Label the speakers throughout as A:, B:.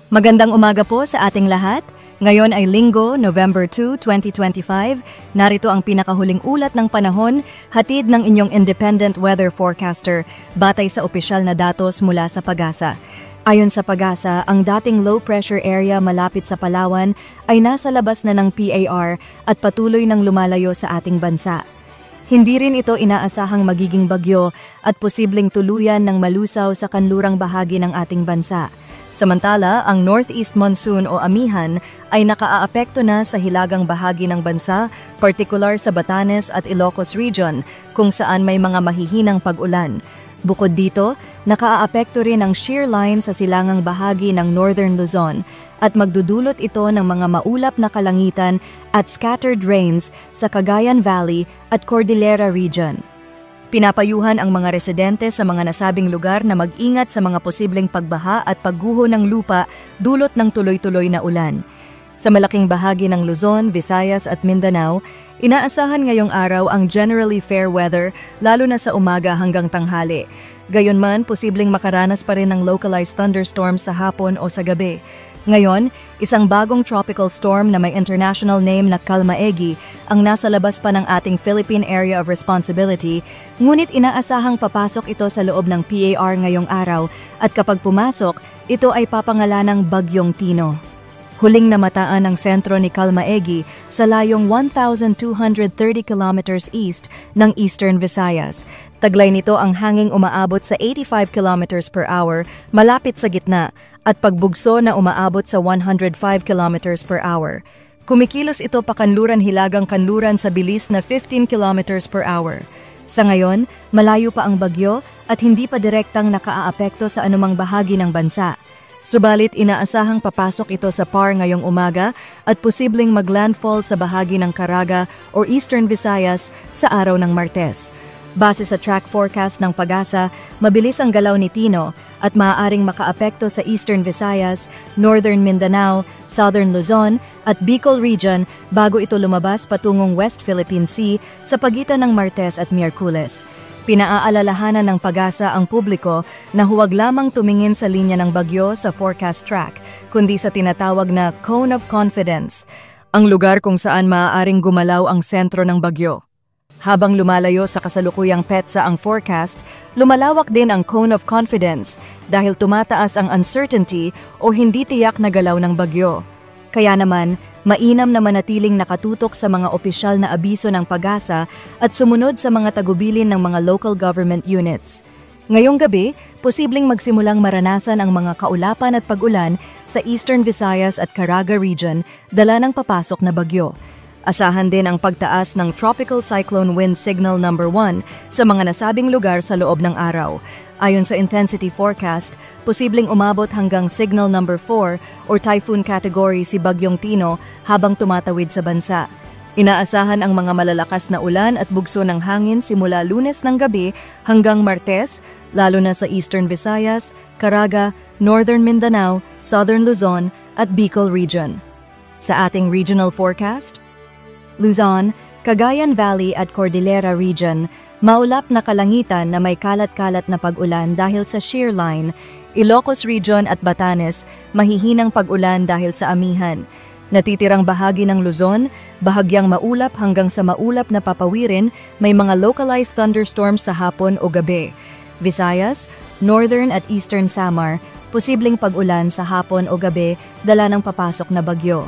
A: Magandang umaga po sa ating lahat. Ngayon ay Linggo, November 2, 2025. Narito ang pinakahuling ulat ng panahon, hatid ng inyong independent weather forecaster batay sa opisyal na datos mula sa Pag-asa. Ayon sa Pag-asa, ang dating low pressure area malapit sa Palawan ay nasa labas na ng PAR at patuloy nang lumalayo sa ating bansa. Hindi rin ito inaasahang magiging bagyo at posibleng tuluyan ng malusaw sa kanlurang bahagi ng ating bansa. Samantala, ang northeast monsoon o amihan ay nakaaapekto na sa hilagang bahagi ng bansa, partikular sa Batanes at Ilocos Region, kung saan may mga mahihinang pag-ulan. Bukod dito, nakaaapekto rin ang shear line sa silangang bahagi ng northern Luzon at magdudulot ito ng mga maulap na kalangitan at scattered rains sa Cagayan Valley at Cordillera Region. Pinapayuhan ang mga residente sa mga nasabing lugar na mag-ingat sa mga posibleng pagbaha at pagguho ng lupa dulot ng tuloy-tuloy na ulan. Sa malaking bahagi ng Luzon, Visayas at Mindanao, inaasahan ngayong araw ang generally fair weather lalo na sa umaga hanggang tanghali. Gayunman, posibleng makaranas pa rin ng localized thunderstorms sa hapon o sa gabi. Ngayon, isang bagong tropical storm na may international name na Kalmaegi ang nasa labas pa ng ating Philippine Area of Responsibility, ngunit inaasahang papasok ito sa loob ng PAR ngayong araw at kapag pumasok, ito ay papangalanang Bagyong Tino. Huling namataan ang sentro ni Kalmaegi sa layong 1,230 kilometers east ng Eastern Visayas. Taglay nito ang hanging umaabot sa 85 kilometers per hour malapit sa gitna at pagbugso na umaabot sa 105 kilometers per hour. Kumikilos ito pakanluran hilagang kanluran sa bilis na 15 kilometers per hour. Sa ngayon, malayo pa ang bagyo at hindi pa direktang nakaaapekto sa anumang bahagi ng bansa. Subalit inaasahang papasok ito sa PAR ngayong umaga at posibleng maglandfall sa bahagi ng Caraga o Eastern Visayas sa araw ng Martes. Base sa track forecast ng Pag-asa, mabilis ang galaw ni Tino at maaaring makaapekto sa Eastern Visayas, Northern Mindanao, Southern Luzon at Bicol Region bago ito lumabas patungong West Philippine Sea sa pagitan ng Martes at Miyerkules. Pinaaalalahanan ng Pag-asa ang publiko na huwag lamang tumingin sa linya ng bagyo sa forecast track, kundi sa tinatawag na Cone of Confidence, ang lugar kung saan maaaring gumalaw ang sentro ng bagyo. Habang lumalayo sa kasalukuyang petsa ang forecast, lumalawak din ang Cone of Confidence dahil tumataas ang uncertainty o hindi tiyak na galaw ng bagyo. Kaya naman, mainam na manatiling nakatutok sa mga opisyal na abiso ng Pag-asa at sumunod sa mga tagubilin ng mga local government units. Ngayong gabi, posibleng magsimulang maranasan ang mga kaulapan at pag-ulan sa Eastern Visayas at Caraga Region dala ng papasok na bagyo. Asahan din ang pagtaas ng Tropical Cyclone Wind Signal No. 1 sa mga nasabing lugar sa loob ng araw. Ayon sa intensity forecast, posibleng umabot hanggang Signal No. 4 or Typhoon category si Bagyong Tino habang tumatawid sa bansa. Inaasahan ang mga malalakas na ulan at bugso ng hangin simula Lunes ng gabi hanggang Martes, lalo na sa Eastern Visayas, Caraga, Northern Mindanao, Southern Luzon at Bicol Region. Sa ating regional forecast, Luzon, Cagayan Valley at Cordillera Region, maulap na kalangitan na may kalat-kalat na pag-ulan dahil sa shear line. Ilocos Region at Batanes, mahihinang pag-ulan dahil sa amihan. Natitirang bahagi ng Luzon, bahagyang maulap hanggang sa maulap na papawirin, may mga localized thunderstorms sa hapon o gabi. Visayas, Northern at Eastern Samar, posibleng pag-ulan sa hapon o gabi dala ng papasok na bagyo.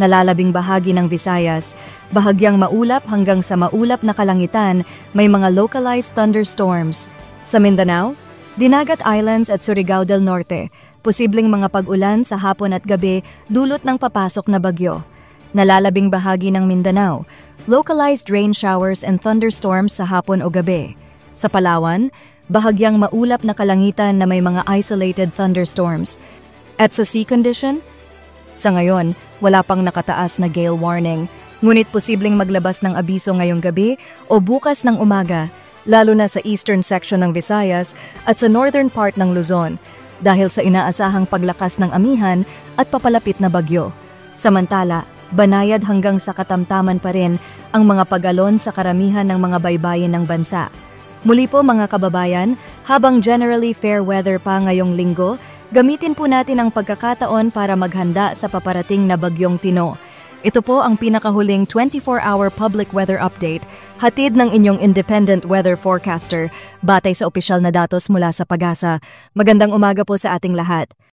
A: Nalalabing bahagi ng Visayas, bahagyang maulap hanggang sa maulap na kalangitan, may mga localized thunderstorms. Sa Mindanao, Dinagat Islands at Surigao del Norte, posibleng mga pag-ulan sa hapon at gabi dulot ng papasok na bagyo. Nalalabing bahagi ng Mindanao, localized rain showers and thunderstorms sa hapon o gabi. Sa Palawan, bahagyang maulap na kalangitan na may mga isolated thunderstorms. At sa sea condition, sa ngayon, wala pang nakataas na gale warning, ngunit posibleng maglabas ng abiso ngayong gabi o bukas ng umaga, lalo na sa eastern section ng Visayas at sa northern part ng Luzon, dahil sa inaasahang paglakas ng amihan at papalapit na bagyo. Samantala, banayad hanggang sa katamtaman pa rin ang mga pag-alon sa karamihan ng mga baybayin ng bansa. Muli po mga kababayan, habang generally fair weather pa ngayong linggo, Gamitin po natin ang pagkakataon para maghanda sa paparating na bagyong Tino. Ito po ang pinakahuling 24-hour public weather update, hatid ng inyong independent weather forecaster, batay sa opisyal na datos mula sa PAGASA. Magandang umaga po sa ating lahat.